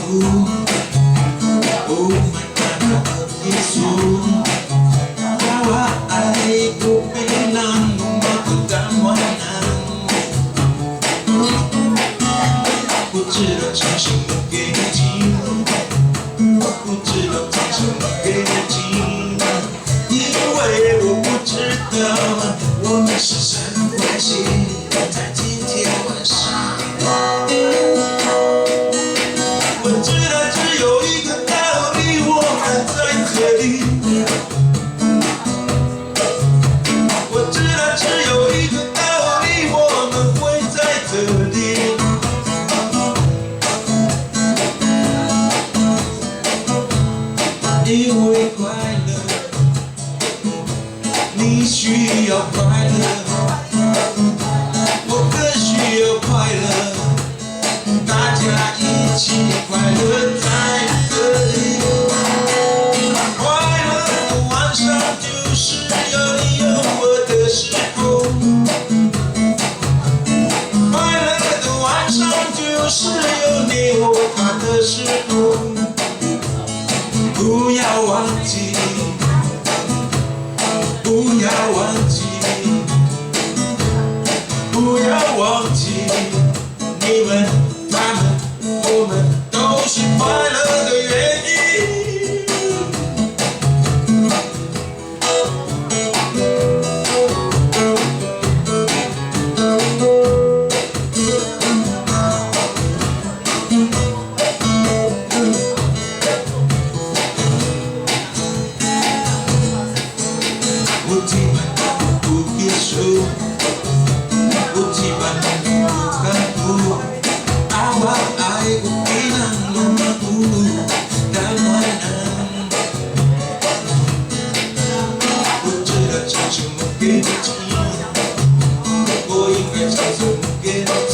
Oh my God, Yesus, bawa aku bilang kedamuan.不知道唱什么给你听，不知道唱什么给你听，因为我不知道我们是什么关系，在今天晚上。我知道只有一个道理，我们在这里。我知道只有一个道理，我们会在这里。因为快乐，你需要快乐，我更需要快乐，大家一起快乐在这里。快乐的晚上就是有你有我的时候，快乐的晚上就是有你我他的时候。不要忘记，不要忘记，不要忘记，你们、他们、我们都是快乐的原因。不提烦不别说，不提烦不看不，阿瓦爱不给难路马不，但晚安。不知道唱什么给你听，我应该唱什么给你听，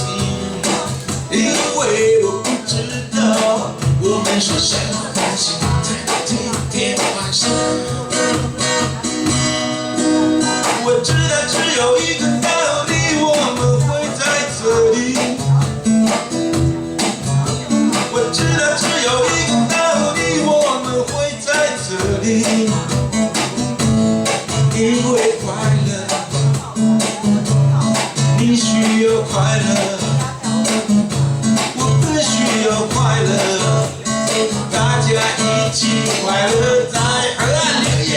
因为我不知道我们是什么关系，在今天晚上。我知道只有一个道理，我们会在这里。我知道只有一个道理，我们会在这里。因为快乐，你需要快乐，我更需要快乐，大家一起快乐在河岸留言。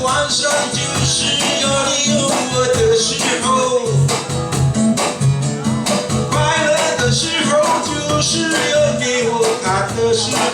晚上就是有你有我的时候，快乐的时候就是有你我他的时候。